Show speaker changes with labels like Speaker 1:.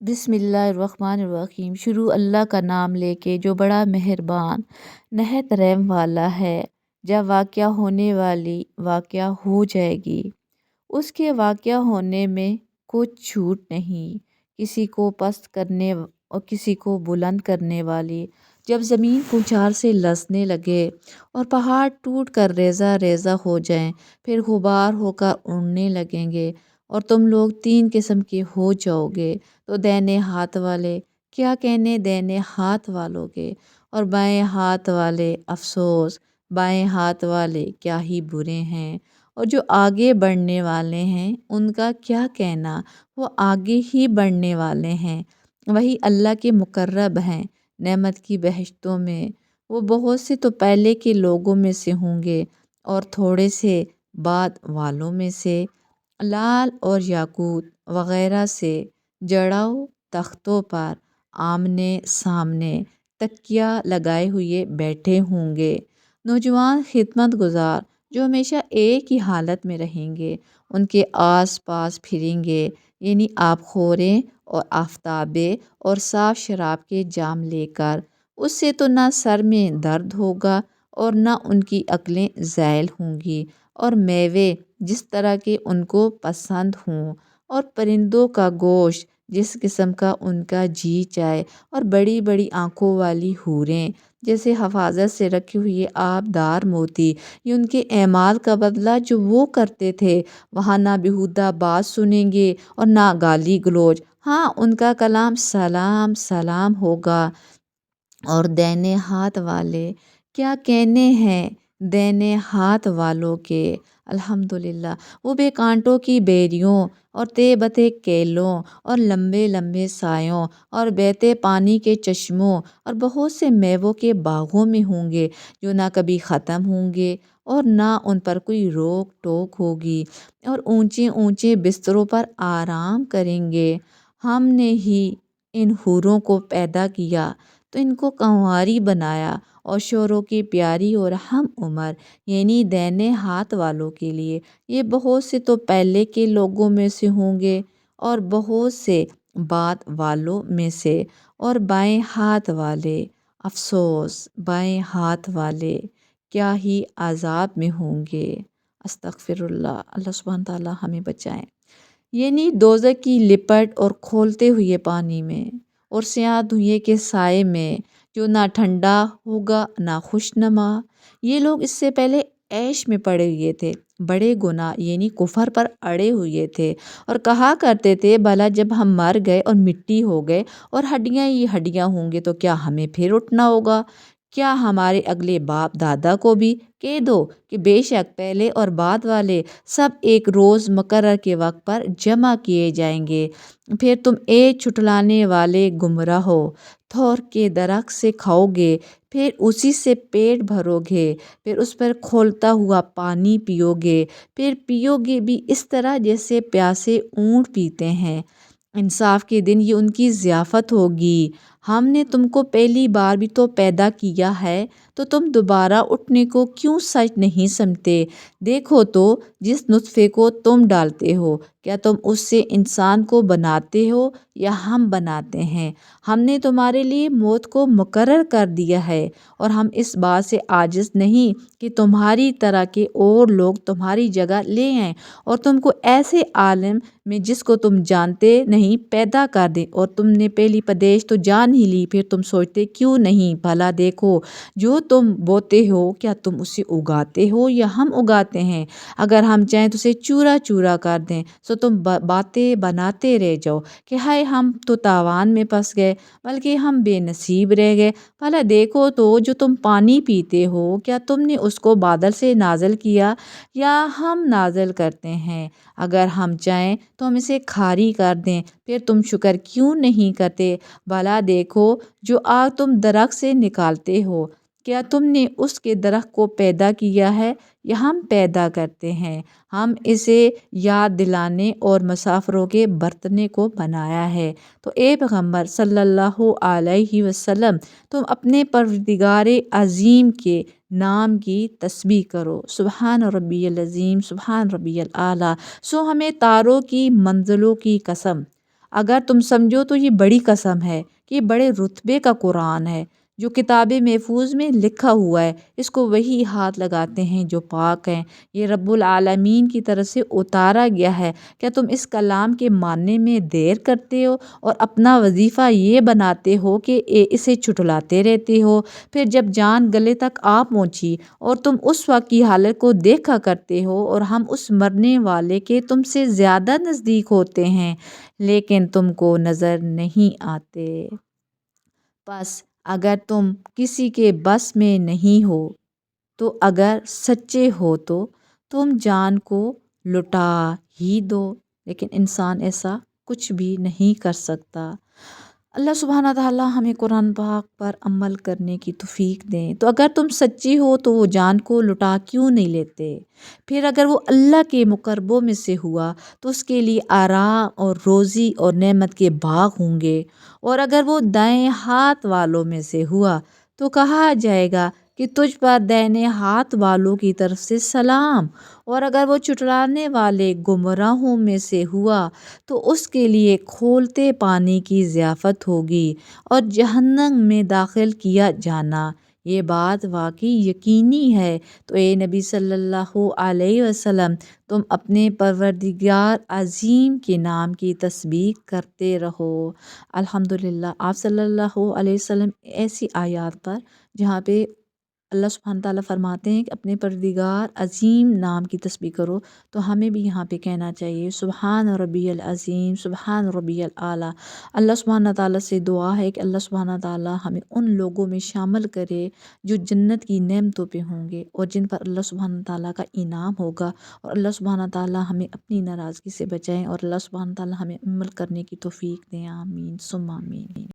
Speaker 1: बिस्मिल्लाहिर्रहमानिर्रहीम। शुरू अल्लाह का नाम लेके जो बड़ा मेहरबान नहायत रहम वाला है। जब वाक़या होने वाली वाक़या हो जाएगी, उसके वाक़या होने में कुछ छूट नहीं। किसी को पस्त करने और किसी को बुलंद करने वाली जब ज़मीन पूंछार से लसने लगे और पहाड़ टूट कर रेज़ा रेज़ा हो जाएं, फिर गुबार होकर उड़ने लगेंगे और तुम लोग तीन किस्म के हो जाओगे। तो दाहिने हाथ वाले क्या कहने दाहिने हाथ वालों के, और बाएं हाथ वाले अफसोस, बाएं हाथ वाले क्या ही बुरे हैं। और जो आगे बढ़ने वाले हैं उनका क्या कहना, वो आगे ही बढ़ने वाले हैं। वही अल्लाह के मुकर्रब हैं नेमत की बहश्तों में। वो बहुत से तो पहले के लोगों में से होंगे और थोड़े से बाद वालों में से। लाल और याकूत वगैरह से जड़ाओ तख्तों पर आमने सामने तकिया लगाए हुए बैठे होंगे। नौजवान खिदमत गुजार जो हमेशा एक ही हालत में रहेंगे, उनके आस पास फिरेंगे, यानी आबखोरें और आफताबे और साफ शराब के जाम लेकर। उससे तो ना सर में दर्द होगा और ना उनकी अक्लें ज़ायल होंगी, और मेवे जिस तरह के उनको पसंद हों, और परिंदों का गोश्त जिस किस्म का उनका जी चाहे, और बड़ी बड़ी आँखों वाली हूरें जैसे हफाजत से रखे हुए आबदार मोती। ये उनके एमाल का बदला जो वो करते थे। वहाँ ना बेहुदा बात सुनेंगे और ना गाली गलौज। हाँ, उनका कलाम सलाम सलाम होगा। और दाहिने हाथ वाले क्या कहने हैं दाहिने हाथ वालों के। अल्हम्दुलिल्लाह वो बेकांटों की बेरियों और तेबते केलों और लंबे लंबे सायों और बहते पानी के चश्मों और बहुत से मेवों के बागों में होंगे, जो ना कभी ख़त्म होंगे और ना उन पर कोई रोक टोक होगी, और ऊंचे ऊंचे बिस्तरों पर आराम करेंगे। हमने ही इन हूरों को पैदा किया तो इनको कंवारी बनाया, और शोरों की प्यारी और हम उम्र यानी दाहिने हाथ वालों के लिए ये बहुत से तो पहले के लोगों में से होंगे और बहुत से बाद वालों में से। और बाएं हाथ वाले अफसोस, बाएं हाथ वाले क्या ही अजाब में होंगे। अस्तगफिरुल्लाह। अल्लाह सुब्हान ताला हमें बचाएं। यानी दोज़ख की लिपट और खोलते हुए पानी में और स्याह धुएं के साए में, जो ना ठंडा होगा ना खुशनुमा। ये लोग इससे पहले ऐश में पड़े हुए थे, बड़े गुनाह यानी कुफर पर अड़े हुए थे, और कहा करते थे भला जब हम मर गए और मिट्टी हो गए और हड्डियां ही हड्डियां होंगे तो क्या हमें फिर उठना होगा। क्या हमारे अगले बाप दादा को भी कह दो कि बेशक पहले और बाद वाले सब एक रोज़ मुकर्रर के वक्त पर जमा किए जाएंगे। फिर तुम एक छुटलाने वाले गुमराह हो थोर के दरख्त से खाओगे, फिर उसी से पेट भरोगे, फिर उस पर खोलता हुआ पानी पियोगे, फिर पियोगे भी इस तरह जैसे प्यासे ऊँट पीते हैं। इंसाफ के दिन ये उनकी ज़ियाफ़त होगी। हमने तुमको पहली बार भी तो पैदा किया है, तो तुम दोबारा उठने को क्यों सच नहीं समझते। देखो तो जिस नुत्फ़े को तुम डालते हो, क्या तुम उससे इंसान को बनाते हो या हम बनाते हैं। हमने तुम्हारे लिए मौत को मुकर्रर कर दिया है, और हम इस बात से आजिज़ नहीं कि तुम्हारी तरह के और लोग तुम्हारी जगह ले आएं और तुमको ऐसे आलम में जिसको तुम जानते नहीं पैदा कर दें। और तुमने पहली पदेश तो जान ही ली, फिर तुम सोचते क्यों नहीं। भला देखो जो तुम बोते हो क्या तुम उसे उगाते हो या हम उगाते हैं। अगर हम चाहें तो उसे चूरा चूरा कर दें, सो तुम बातें बनाते रह जाओ कि हाय हम तो तावान में फंस गए, बल्कि हम बेनसीब रह गए। भला देखो तो जो तुम पानी पीते हो क्या तुमने उसको बादल से नाजल किया या हम नाजल करते हैं। अगर हम चाहें तो हम इसे खारी कर दें, फिर तुम शुक्र क्यों नहीं करते। भला देखो जो आग तुम दरख्त से निकालते हो, क्या तुमने उसके दरख्त को पैदा किया है या हम पैदा करते हैं। हम इसे याद दिलाने और मुसाफिरों के बरतने को बनाया है। तो ए पैगम्बर सल्लल्लाहु अलैहि वसल्लम, तुम अपने परवरदिगार अज़ीम के नाम की तस्बीह करो। सुबहान रब्बियल अज़ीम, सुबहान रब्बियल आला। सो हमें तारों की मंजिलों की कसम, اگر تم سمجھو تو یہ بڑی قسم ہے کہ یہ بڑے رتبے کا قرآن ہے جو کتاب محفوظ میں لکھا ہوا ہے، اس کو وہی ہاتھ لگاتے ہیں جو پاک ہیں، یہ رب العالمین کی طرف سے اتارا گیا ہے۔ کیا تم اس کلام کے ماننے میں دیر کرتے ہو اور اپنا وظیفہ یہ بناتے ہو کہ اسے چھٹلاتے رہتے ہو؟ پھر جب جان گلے تک آ پہنچی اور تم اس وقت کی حالت کو دیکھا کرتے ہو اور ہم اس مرنے والے کے تم سے زیادہ نزدیک ہوتے ہیں لیکن تم کو نظر نہیں آتے۔ بس اگر تم کسی کے بس میں نہیں ہو تو اگر سچے ہو تو تم جان کو لٹا ہی دو، لیکن انسان ایسا کچھ بھی نہیں کر سکتا۔ اللہ سبحانہ تعالیٰ ہمیں قرآن پاک پر عمل کرنے کی توفیق دیں۔ تو اگر تم سچی ہو تو وہ جان کو لٹا کیوں نہیں لیتے؟ پھر اگر وہ اللہ کے مقربوں میں سے ہوا تو اس کے لیے آرام اور روزی اور نعمت کے باغ ہوں گے، اور اگر وہ دائیں ہاتھ والوں میں سے ہوا تو کہا جائے گا کہ تجھ پر دائیں ہاتھ والوں کی طرف سے سلام، اور اگر وہ چٹلانے والے گمراہوں میں سے ہوا تو اس کے لیے کھولتے پانی کی ضیافت ہوگی اور جہنم میں داخل کیا جانا۔ یہ بات واقعی یقینی ہے۔ تو اے نبی صلی اللہ علیہ وسلم، تم اپنے پروردگار عظیم کے نام کی تسبیح کرتے رہو۔ الحمدللہ، آپ صلی اللہ علیہ وسلم ایسی آیات پر جہاں پہ اللہ سبحانہ تعالیٰ فرماتے ہیں کہ اپنے پروردگار عظیم نام کی تسبیح کرو، تو ہمیں بھی یہاں پہ کہنا چاہیے سبحان ربی العظیم، سبحان ربی الاعلیٰ۔ اللہ سبحانہ تعالیٰ سے دعا ہے کہ اللہ سبحانہ تعالیٰ ہمیں ان لوگوں میں شامل کرے جو جنت کی نعمتوں پہ ہوں گے اور جن پر اللہ سبحانہ تعالیٰ کا انعام ہوگا، اور اللہ سبحانہ تعالیٰ ہمیں اپنی ناراضگی سے بچائیں اور اللہ سبحانہ تعالیٰ ہمیں عمل کرنے کی توفیق دیں۔ آمین ثم آمین۔